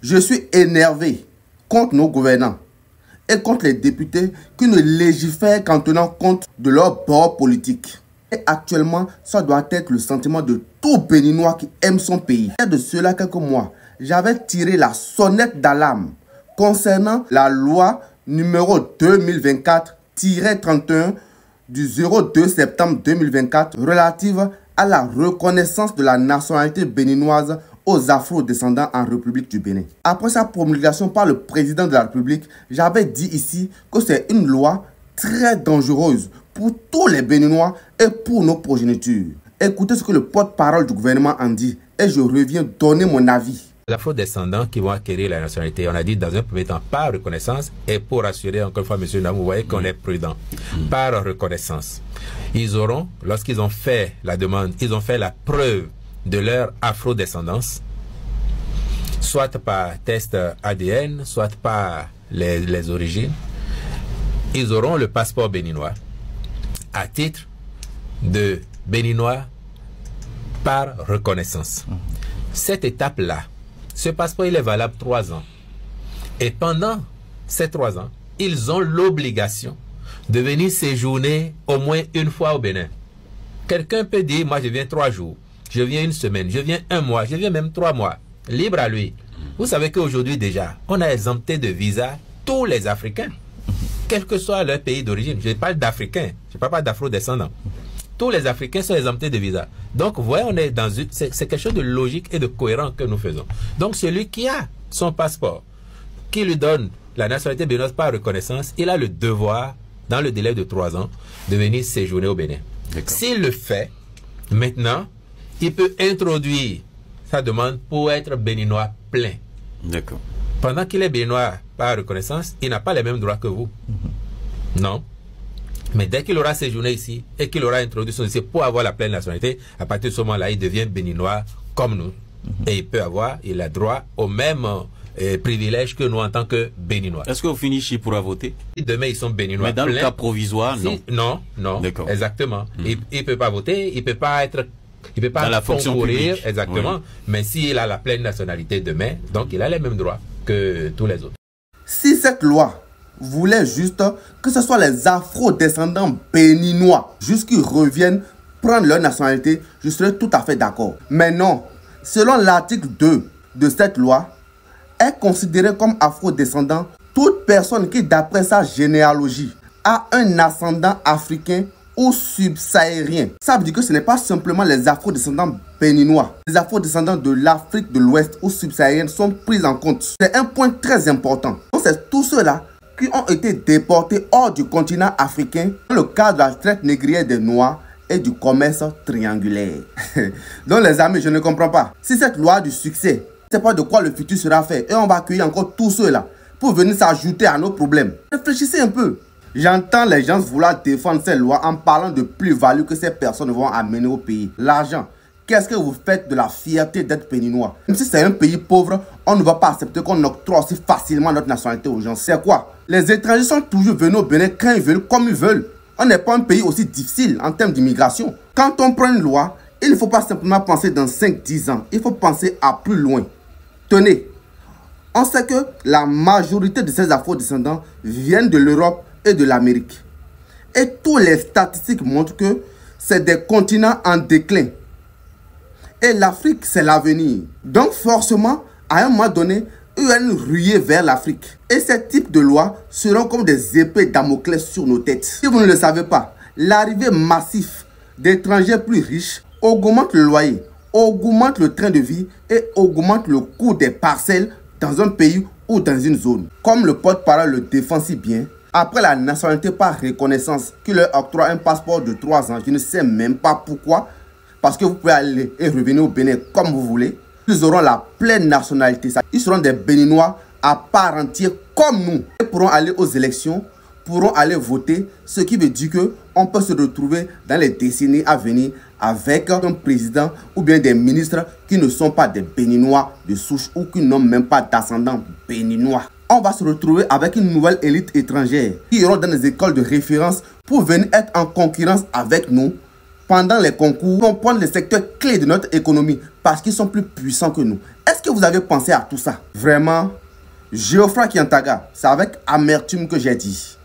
Je suis énervé contre nos gouvernants et contre les députés qui ne légifèrent qu'en tenant compte de leur bord politique. Et actuellement, ça doit être le sentiment de tout Béninois qui aime son pays. Il y a de cela quelques mois, j'avais tiré la sonnette d'alarme concernant la loi numéro 2024-31 du 02 septembre 2024 relative à la reconnaissance de la nationalité béninoise aux Afro-descendants en République du Bénin. Après sa promulgation par le président de la République, j'avais dit ici que c'est une loi très dangereuse pour tous les Béninois et pour nos progénitures. Écoutez ce que le porte-parole du gouvernement en dit et je reviens donner mon avis. Les Afro-descendants qui vont acquérir la nationalité, on a dit dans un premier temps par reconnaissance, et pour rassurer encore une fois, M. Namou, vous voyez qu'on est prudent, par reconnaissance. Ils auront, lorsqu'ils ont fait la demande, ils ont fait la preuve de leur afro-descendance, soit par test ADN, soit par les origines, ils auront le passeport béninois à titre de béninois par reconnaissance. Cette étape-là, ce passeport, il est valable 3 ans. Et pendant ces 3 ans, ils ont l'obligation de venir séjourner au moins une fois au Bénin. Quelqu'un peut dire, moi je viens 3 jours, je viens 1 semaine, je viens 1 mois, je viens même 3 mois. Libre à lui. Vous savez qu'aujourd'hui déjà, on a exempté de visa tous les Africains, quel que soit leur pays d'origine. Je parle d'Africains, je ne parle pas d'Afro-descendants. Tous les Africains sont exemptés de visa. Donc, vous voyez, on est dans une... C'est quelque chose de logique et de cohérent que nous faisons. Donc, celui qui a son passeport, qui lui donne la nationalité béninoise par reconnaissance, il a le devoir, dans le délai de 3 ans, de venir séjourner au Bénin. S'il le fait, maintenant, il peut introduire sa demande pour être béninois plein. D'accord. Pendant qu'il est béninois par reconnaissance, il n'a pas les mêmes droits que vous. Non. Mais dès qu'il aura séjourné ici et qu'il aura introduit son dossier pour avoir la pleine nationalité, à partir de ce moment-là, il devient béninois comme nous. Et il a droit aux mêmes privilèges que nous en tant que béninois. Est-ce que vous finissez ici pourra voter? Demain, ils sont béninois. Mais dans plein. le cas provisoire, non. Non, non. D'accord. Exactement. Il ne peut pas voter, il ne peut pas être... Il ne peut pas dans la fonction concourir, publique. exactement. Oui. Mais s'il a la pleine nationalité demain, donc il a les mêmes droits que tous les autres. Si cette loi voulait juste que ce soit les afro-descendants béninois, juste qu'ils reviennent prendre leur nationalité, je serais tout à fait d'accord. Mais non, selon l'article 2 de cette loi, est considérée comme afro-descendant toute personne qui, d'après sa généalogie, a un ascendant africain ou subsahérien. Ça veut dire que ce n'est pas simplement les afro-descendants béninois. Les afro-descendants de l'Afrique de l'Ouest ou subsaharienne sont pris en compte. C'est un point très important. Donc c'est tous ceux-là qui ont été déportés hors du continent africain dans le cadre de la traite négrière des Noirs et du commerce triangulaire. Donc les amis, je ne comprends pas. Si cette loi a du succès, c'est pas de quoi le futur sera fait. Et on va accueillir encore tous ceux-là pour venir s'ajouter à nos problèmes. Réfléchissez un peu. J'entends les gens vouloir défendre ces lois en parlant de plus-value que ces personnes vont amener au pays. L'argent. Qu'est-ce que vous faites de la fierté d'être béninois? Même si c'est un pays pauvre, on ne va pas accepter qu'on octroie aussi facilement notre nationalité aux gens. C'est quoi? Les étrangers sont toujours venus au Bénin quand ils veulent, comme ils veulent. On n'est pas un pays aussi difficile en termes d'immigration. Quand on prend une loi, il ne faut pas simplement penser dans 5-10 ans. Il faut penser à plus loin. Tenez, on sait que la majorité de ces afro-descendants viennent de l'Europe et de l'Amérique. Et toutes les statistiques montrent que c'est des continents en déclin. Et l'Afrique, c'est l'avenir. Donc forcément, à un moment donné, il y a une ruée vers l'Afrique. Et ces types de lois seront comme des épées Damoclès sur nos têtes. Si vous ne le savez pas, l'arrivée massive d'étrangers plus riches augmente le loyer, augmente le train de vie et augmente le coût des parcelles dans un pays ou dans une zone. Comme le porte-parole le défend si bien, après la nationalité par reconnaissance qui leur octroie un passeport de 3 ans, je ne sais même pas pourquoi, parce que vous pouvez aller et revenir au Bénin comme vous voulez, ils auront la pleine nationalité. Ils seront des Béninois à part entière comme nous. Ils pourront aller aux élections, pourront aller voter, ce qui veut dire qu'on peut se retrouver dans les décennies à venir avec un président ou bien des ministres qui ne sont pas des Béninois de souche ou qui n'ont même pas d'ascendant béninois. On va se retrouver avec une nouvelle élite étrangère qui iront dans les écoles de référence pour venir être en concurrence avec nous pendant les concours, vont prendre les secteurs clés de notre économie parce qu'ils sont plus puissants que nous. Est-ce que vous avez pensé à tout ça? Vraiment, Geoffroy Kiantaga, c'est avec amertume que j'ai dit.